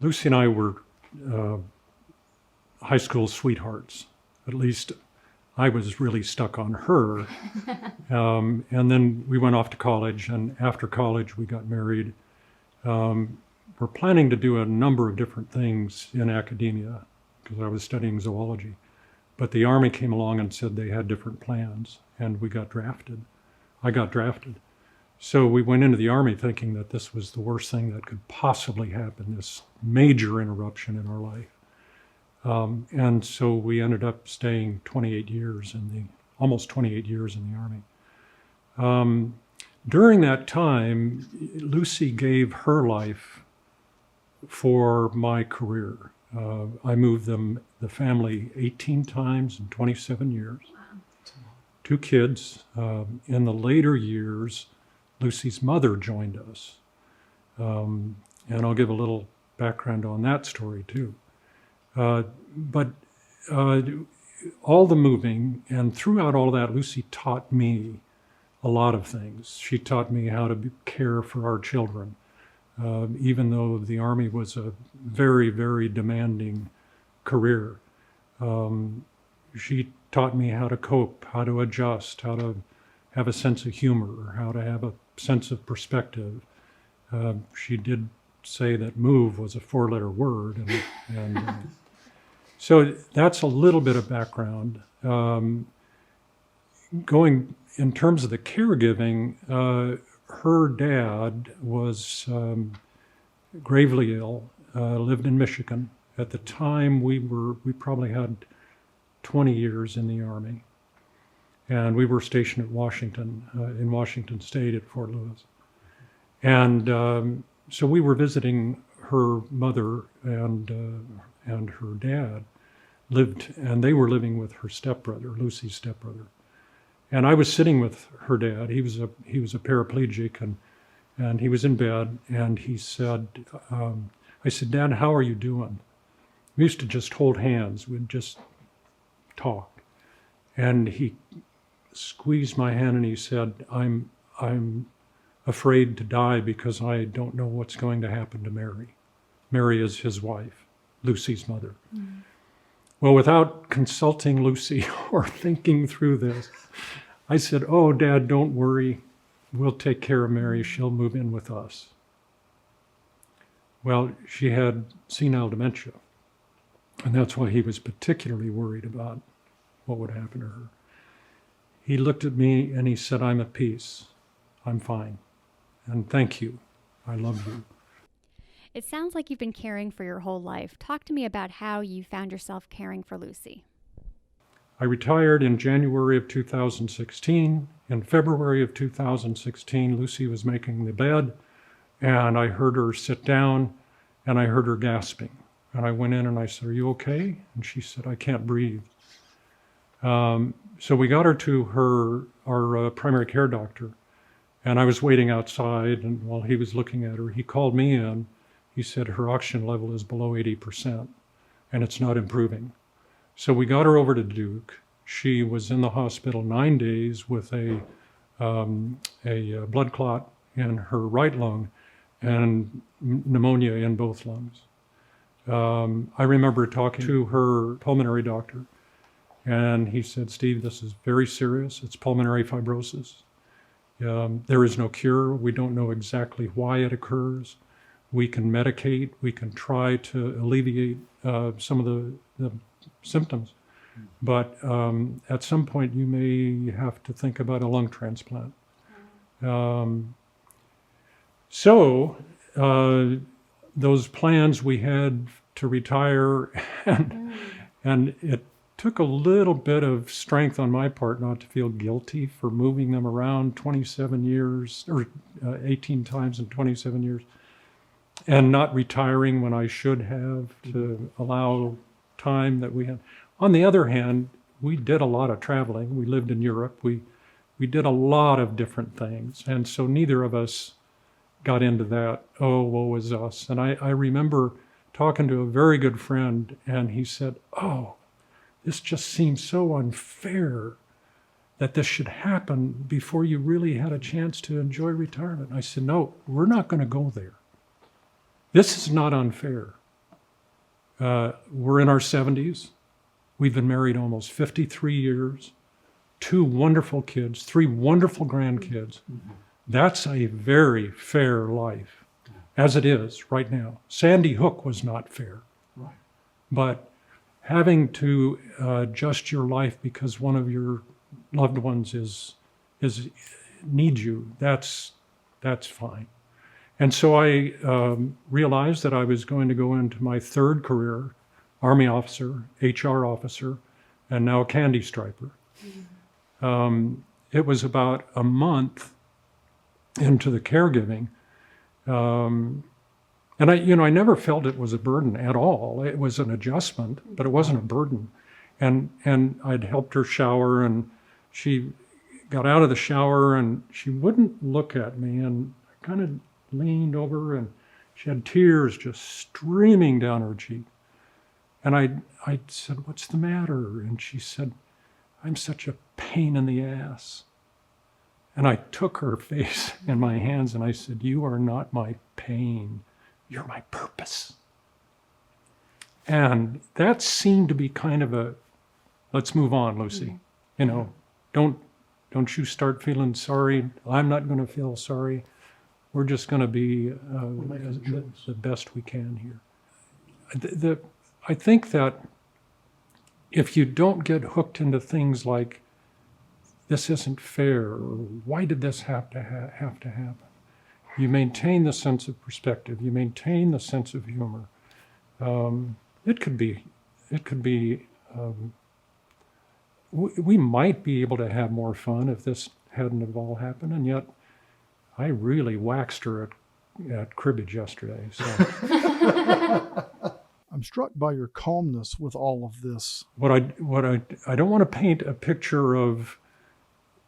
Lucy and I were high school sweethearts. At least I was really stuck on her. And then we went off to college, and after college we got married. We're planning to do a number of different things in academia because I was studying zoology. But the Army came along and said they had different plans, and we got drafted. I got drafted. So we went into the Army thinking that this was the worst thing that could possibly happen, this major interruption in our life. And so we ended up staying 28 years almost 28 years in the Army. During that time, Lucy gave her life for my career. I moved the family 18 times in 27 years. Wow. 2 kids. In the later years, Lucy's mother joined us. And I'll give a little background on that story too. But all the moving, and throughout all that, Lucy taught me a lot of things. She taught me how to care for our children. Even though the Army was a very, very demanding career. She taught me how to cope, how to adjust, how to have a sense of humor, how to have a sense of perspective. She did say that move was a 4-letter word. So that's a little bit of background. Going in terms of the caregiving, her dad was gravely ill, lived in Michigan. At the time, we probably had 20 years in the Army. And we were stationed at Washington, in Washington State at Fort Lewis. And so we were visiting her mother, and her dad and they were living with her stepbrother, Lucy's stepbrother. And I was sitting with her dad. He was a paraplegic, and he was in bed. And he said, I said, "Dad, how are you doing?" We used to just hold hands. We'd just talk. And he squeezed my hand and he said, I'm afraid to die because I don't know what's going to happen to Mary. Mary is his wife, Lucy's mother. Mm-hmm. Well, without consulting Lucy or thinking through this, I said, "Oh, Dad, don't worry. We'll take care of Mary. She'll move in with us." Well, she had senile dementia, and that's why he was particularly worried about what would happen to her. He looked at me and he said, "I'm at peace. I'm fine. And thank you. I love you." It sounds like you've been caring for your whole life. Talk to me about how you found yourself caring for Lucy. I retired in January of 2016. In February of 2016, Lucy was making the bed, and I heard her sit down, and I heard her gasping. And I went in and I said, "Are you okay?" And she said, "I can't breathe." So we got her to our primary care doctor, and I was waiting outside, and while he was looking at her, he called me in. He said her oxygen level is below 80%, and it's not improving. So we got her over to Duke. She was in the hospital 9 days with a blood clot in her right lung and pneumonia in both lungs. I remember talking to her pulmonary doctor, and he said, "Steve, this is very serious. It's pulmonary fibrosis. There is no cure. We don't know exactly why it occurs. We can medicate. We can try to alleviate some of the symptoms. But at some point, you may have to think about a lung transplant." So those plans we had to retire, and it took a little bit of strength on my part not to feel guilty for moving them around 27 years, or 18 times in 27 years, and not retiring when I should have, to allow time that we had. On the other hand, we did a lot of traveling. We lived in Europe. We did a lot of different things. And so neither of us got into that, "Oh, woe is us." And I remember talking to a very good friend, and he said, "Oh, this just seems so unfair that this should happen before you really had a chance to enjoy retirement." I said, "No, we're not going to go there. This is not unfair. We're in our 70s. We've been married almost 53 years, 2 wonderful kids, 3 wonderful grandkids. That's a very fair life, as it is right now. Sandy Hook was not fair. Right. But having to adjust your life because one of your loved ones needs you, that's fine. And so I realized that I was going to go into my 3rd career, Army officer, HR officer, and now candy striper. It was about a month into the caregiving, and I never felt it was a burden at all. It was an adjustment, but it wasn't a burden. And I'd helped her shower, and she got out of the shower, and she wouldn't look at me, and I kind of leaned over, and she had tears just streaming down her cheek. And I said, "What's the matter?" And she said, "I'm such a pain in the ass." And I took her face in my hands and I said, "You are not my pain, you're my purpose." And that seemed to be kind of a, let's move on, Lucy. You know, don't you start feeling sorry. I'm not going to feel sorry. We're just going to be the best we can here. I think that if you don't get hooked into things like, this isn't fair, or why did this have to happen? You maintain the sense of perspective. You maintain the sense of humor. It could be. We might be able to have more fun if this hadn't have all happened, and yet I really waxed her at cribbage yesterday. So I'm struck by your calmness with all of this. I don't want to paint a picture of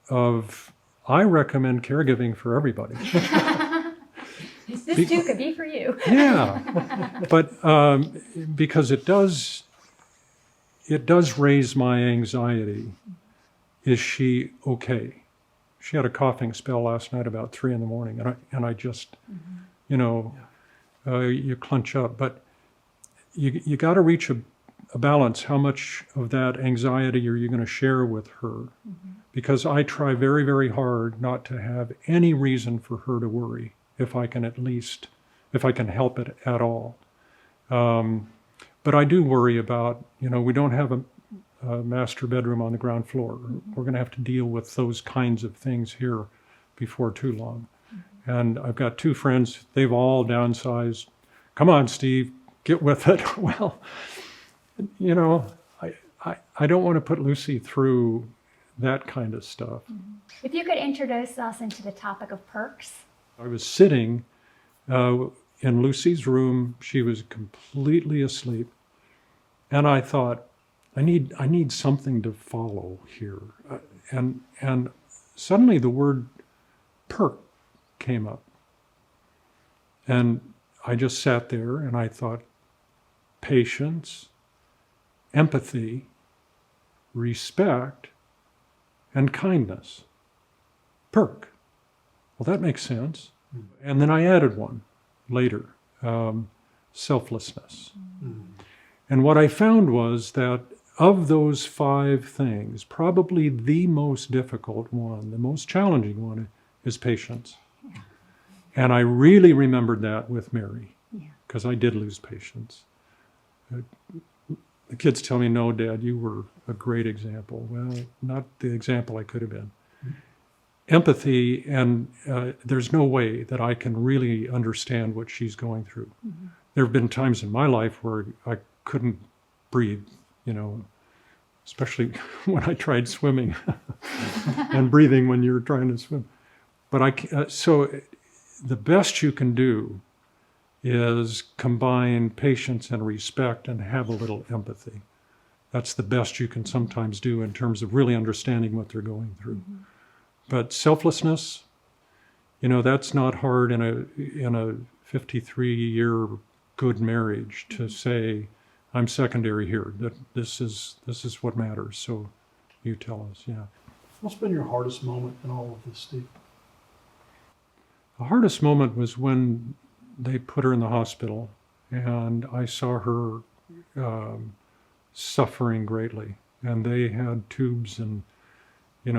I recommend caregiving for everybody. This too could be for you. Yeah, but because it does raise my anxiety. Is she okay? She had a coughing spell last night about 3 a.m, and I just, you clench up. But you got to reach a balance. How much of that anxiety are you going to share with her? Because I try very, very hard not to have any reason for her to worry, if I can help it at all. But I do worry about, we don't have a master bedroom on the ground floor. We're going to have to deal with those kinds of things here before too long. And I've got 2 friends, they've all downsized. Come on, Steve, get with it. Well, I don't want to put Lucy through that kind of stuff. If you could introduce us into the topic of perks. I was sitting in Lucy's room. She was completely asleep. And I thought, I need something to follow here. And suddenly the word perk came up. And I just sat there and I thought, patience, empathy, respect, and kindness. Perk. Well, that makes sense. And then I added one later, selflessness. And what I found was that of those 5 things, probably the most difficult one, the most challenging one, is patience. And I really remembered that with Mary, because I did lose patience. The kids tell me, "No, Dad, you were a great example." Well, not the example I could have been. Empathy, and there's no way that I can really understand what she's going through. There have been times in my life where I couldn't breathe, especially when I tried swimming and breathing when you're trying to swim. But so the best you can do is combine patience and respect and have a little empathy. That's the best you can sometimes do in terms of really understanding what they're going through. But selflessness, that's not hard in a 53-year good marriage to say, I'm secondary here, that this is what matters. So you tell us, yeah. What's been your hardest moment in all of this, Steve? The hardest moment was when they put her in the hospital and I saw her suffering greatly. And they had tubes and,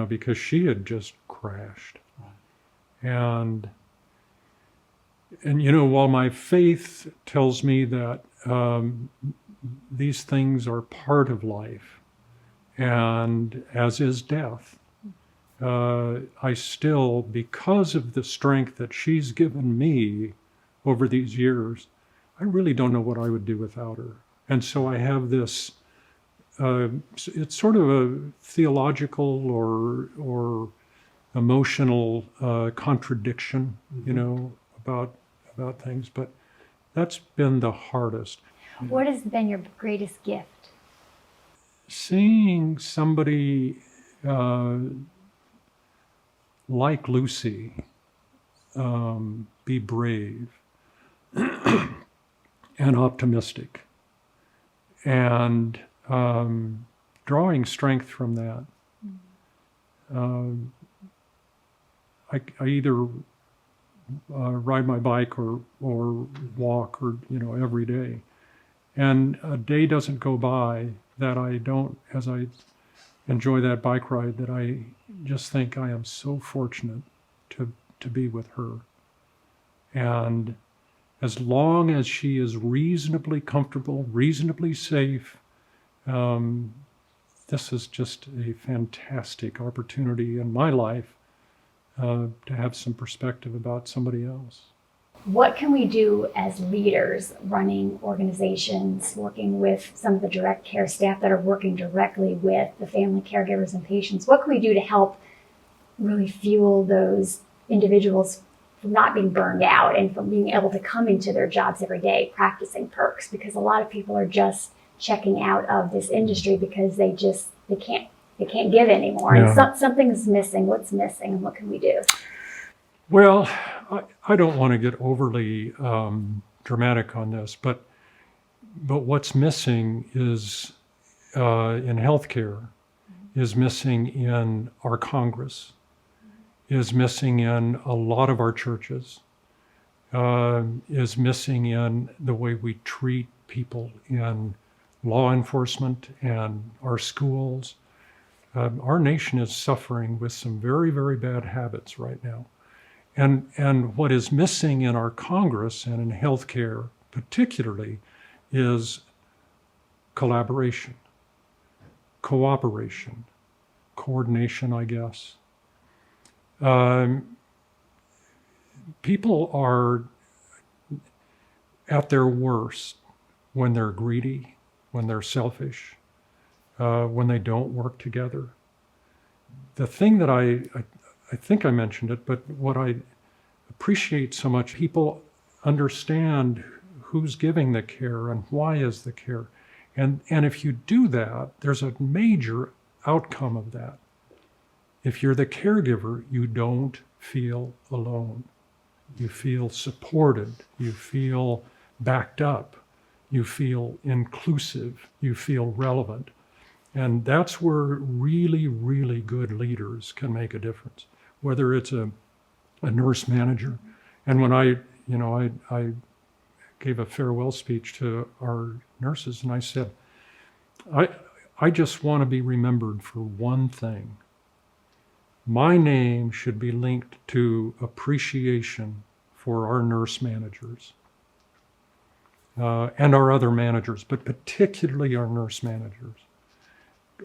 because she had just crashed. And while my faith tells me that these things are part of life, and as is death, I still, because of the strength that she's given me over these years, I really don't know what I would do without her. And so I have this, it's sort of a theological or emotional contradiction, about things, but that's been the hardest. What has been your greatest gift? Seeing somebody like Lucy be brave and optimistic and drawing strength from that. I either ride my bike or walk or every day, and a day doesn't go by that I don't, as I enjoy that bike ride, that I just think I am so fortunate to be with her. And as long as she is reasonably comfortable, reasonably safe, this is just a fantastic opportunity in my life to have some perspective about somebody else. What can we do as leaders running organizations, working with some of the direct care staff that are working directly with the family caregivers and patients? What can we do to help really fuel those individuals from not being burned out and from being able to come into their jobs every day practicing perks? Because a lot of people are just checking out of this industry because they can't give anymore. Yeah. And something's missing. What's missing, and what can we do? Well, I don't want to get overly dramatic on this, but what's missing is in healthcare, is missing in our Congress, is missing in a lot of our churches, is missing in the way we treat people in law enforcement and our schools. Our nation is suffering with some very, very bad habits right now. And what is missing in our Congress and in healthcare particularly is collaboration, cooperation, coordination, I guess. People are at their worst when they're greedy, when they're selfish, when they don't work together. The thing that I think I mentioned it, but what I appreciate so much, people understand who's giving the care and why is the care. And if you do that, there's a major outcome of that. If you're the caregiver, you don't feel alone. You feel supported. You feel backed up. You feel inclusive. You feel relevant. And that's where really, really good leaders can make a difference. Whether it's a nurse manager. And when I gave a farewell speech to our nurses, and I said, I just want to be remembered for one thing. My name should be linked to appreciation for our nurse managers and our other managers, but particularly our nurse managers.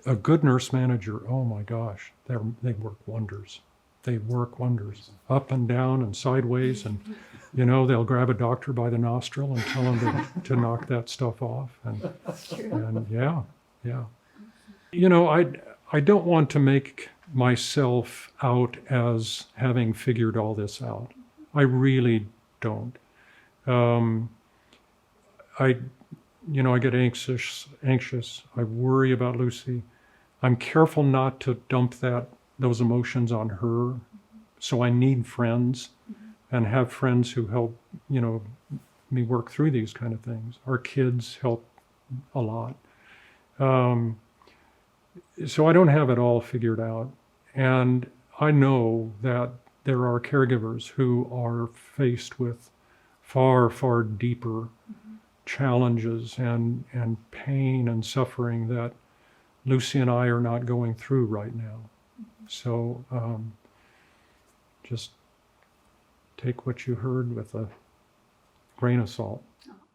A good nurse manager, oh my gosh, they work wonders. They work wonders, up and down and sideways, and they'll grab a doctor by the nostril and tell him to knock that stuff off. And yeah. I don't want to make myself out as having figured all this out. I really don't. I get anxious. I worry about Lucy. I'm careful not to dump those emotions on her. So I need friends and have friends who help, me work through these kind of things. Our kids help a lot. So I don't have it all figured out. And I know that there are caregivers who are faced with far, far deeper challenges and pain and suffering that Lucy and I are not going through right now. So just take what you heard with a grain of salt.